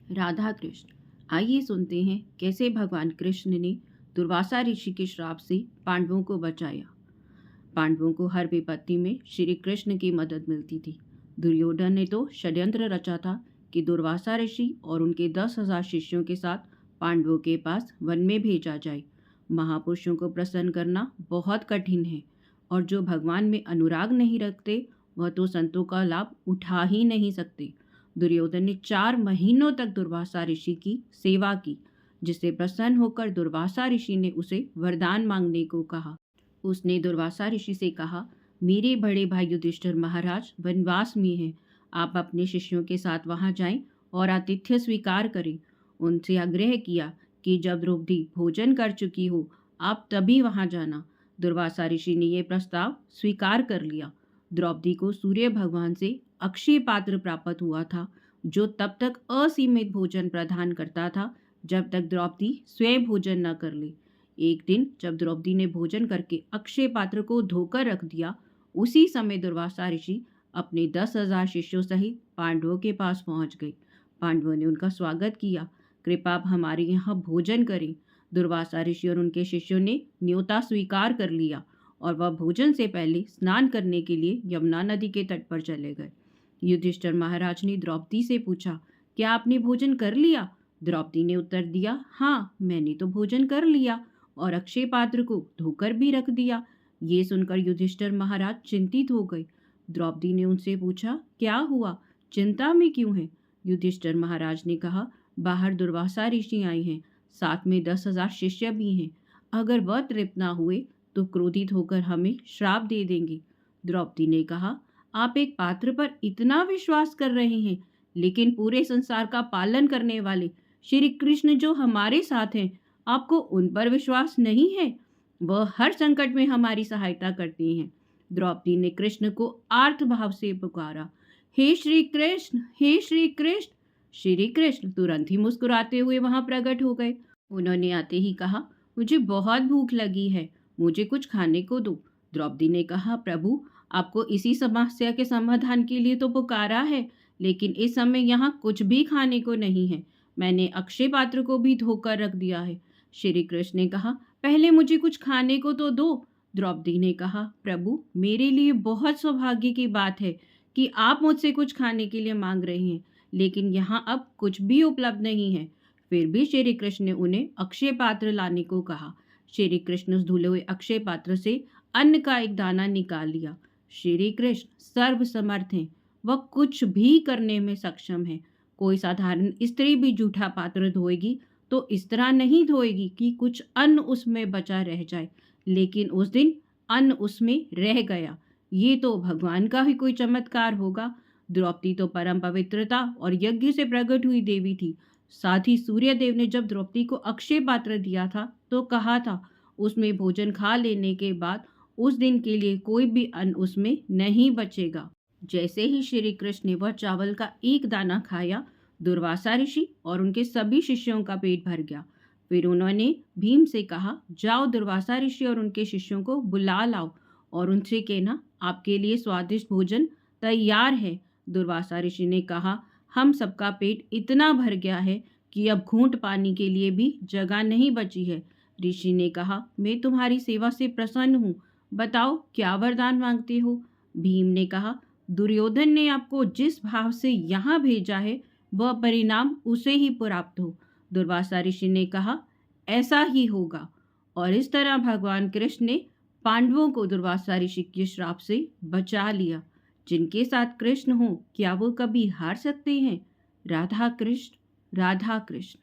राधा कृष्ण। आइए सुनते हैं कैसे भगवान कृष्ण ने दुर्वासा ऋषि के श्राप से पांडवों को बचाया। पांडवों को हर विपत्ति में श्री कृष्ण की मदद मिलती थी। दुर्योधन ने तो षड्यंत्र रचा था कि दुर्वासा ऋषि और उनके 10,000 शिष्यों के साथ पांडवों के पास वन में भेजा जाए। महापुरुषों को प्रसन्न करना बहुत कठिन है और जो भगवान में अनुराग नहीं रखते वह तो संतों का लाभ उठा ही नहीं सकते। दुर्योधन ने 4 महीनों तक दुर्वासा ऋषि की सेवा की, जिससे प्रसन्न होकर दुर्वासा ऋषि ने उसे वरदान मांगने को कहा। उसने दुर्वासा ऋषि से कहा, मेरे बड़े भाई युधिष्ठिर महाराज वनवास में हैं। आप अपने शिष्यों के साथ वहां जाएं और आतिथ्य स्वीकार करें। उनसे आग्रह किया कि जब द्रौपदी भोजन कर चुकी हो आप तभी वहां जाना। दुर्वासा ऋषि ने यह प्रस्ताव स्वीकार कर लिया। द्रौपदी को सूर्य भगवान से अक्षय पात्र प्राप्त हुआ था, जो तब तक असीमित भोजन प्रदान करता था जब तक द्रौपदी स्वयं भोजन न कर ले। एक दिन जब द्रौपदी ने भोजन करके अक्षय पात्र को धोकर रख दिया, उसी समय दुर्वासा ऋषि अपने 10,000 शिष्यों सहित पांडवों के पास पहुंच गए। पांडवों ने उनका स्वागत किया। कृपा आप हमारे यहाँ भोजन करें। दुर्वासा ऋषि और उनके शिष्यों ने न्योता स्वीकार कर लिया और वह भोजन से पहले स्नान करने के लिए यमुना नदी के तट पर चले गए। युधिष्ठिर महाराज ने द्रौपदी से पूछा, क्या आपने भोजन कर लिया? द्रौपदी ने उत्तर दिया, हाँ, मैंने तो भोजन कर लिया और अक्षय पात्र को धोकर भी रख दिया। ये सुनकर युधिष्ठिर महाराज चिंतित हो गए। द्रौपदी ने उनसे पूछा, क्या हुआ, चिंता में क्यों है? युधिष्ठिर महाराज ने कहा, बाहर दुर्वासा ऋषि आए हैं, साथ में 10,000 शिष्य भी हैं। अगर वह तृप्त ना हुए तो क्रोधित होकर हमें श्राप दे देंगे। द्रौपदी ने कहा, आप एक पात्र पर इतना विश्वास कर रहे हैं, लेकिन पूरे संसार का पालन करने वाले श्री कृष्ण जो हमारे साथ हैं, आपको उन पर विश्वास नहीं है? वह हर संकट में हमारी सहायता करते हैं। द्रौपदी ने कृष्ण को आर्त भाव से पुकारा, हे श्री कृष्ण, हे श्री कृष्ण। श्री कृष्ण तुरंत ही मुस्कुराते हुए वहां प्रकट हो गए। उन्होंने आते ही कहा, मुझे बहुत भूख लगी है, मुझे कुछ खाने को दो। द्रौपदी ने कहा, प्रभु, आपको इसी समस्या के समाधान के लिए तो पुकारा है, लेकिन इस समय यहाँ कुछ भी खाने को नहीं है। मैंने अक्षय पात्र को भी धोकर रख दिया है। श्री कृष्ण ने कहा, पहले मुझे कुछ खाने को तो दो। द्रौपदी ने कहा, प्रभु, मेरे लिए बहुत सौभाग्य की बात है कि आप मुझसे कुछ खाने के लिए मांग रहे हैं, लेकिन यहाँ अब कुछ भी उपलब्ध नहीं है। फिर भी श्री कृष्ण ने उन्हें अक्षय पात्र लाने को कहा। श्री कृष्ण उस धुले हुए अक्षय पात्र से अन्न का एक दाना निकाल लिया। श्री कृष्ण सर्वसमर्थ हैं, वह कुछ भी करने में सक्षम है। कोई साधारण स्त्री भी जूठा पात्र धोएगी तो इस तरह नहीं धोएगी कि कुछ अन्न उसमें बचा रह जाए, लेकिन उस दिन अन्न उसमें रह गया। ये तो भगवान का ही कोई चमत्कार होगा। द्रौपदी तो परम पवित्रता और यज्ञ से प्रकट हुई देवी थी। साथ ही सूर्य देव ने जब द्रौपदी को अक्षय पात्र दिया था तो कहा था, उसमें भोजन खा लेने के बाद उस दिन के लिए कोई भी अन्न उसमें नहीं बचेगा। जैसे ही श्री कृष्ण ने वह चावल का एक दाना खाया, दुर्वासा ऋषि और उनके सभी शिष्यों का पेट भर गया। फिर उन्होंने भीम से कहा, जाओ दुर्वासा ऋषि और उनके शिष्यों को बुला लाओ और उनसे कहना, आपके लिए स्वादिष्ट भोजन तैयार है। दुर्वासा ऋषि ने कहा, हम सबका पेट इतना भर गया है कि अब घूंट पानी के लिए भी जगह नहीं बची है। ऋषि ने कहा, मैं तुम्हारी सेवा से प्रसन्न हूँ, बताओ क्या वरदान मांगते हो? भीम ने कहा, दुर्योधन ने आपको जिस भाव से यहाँ भेजा है वह परिणाम उसे ही प्राप्त हो। दुर्वासा ऋषि ने कहा, ऐसा ही होगा। और इस तरह भगवान कृष्ण ने पांडवों को दुर्वासा ऋषि के श्राप से बचा लिया। जिनके साथ कृष्ण हो, क्या वो कभी हार सकते हैं? राधा कृष्ण, राधा कृष्ण।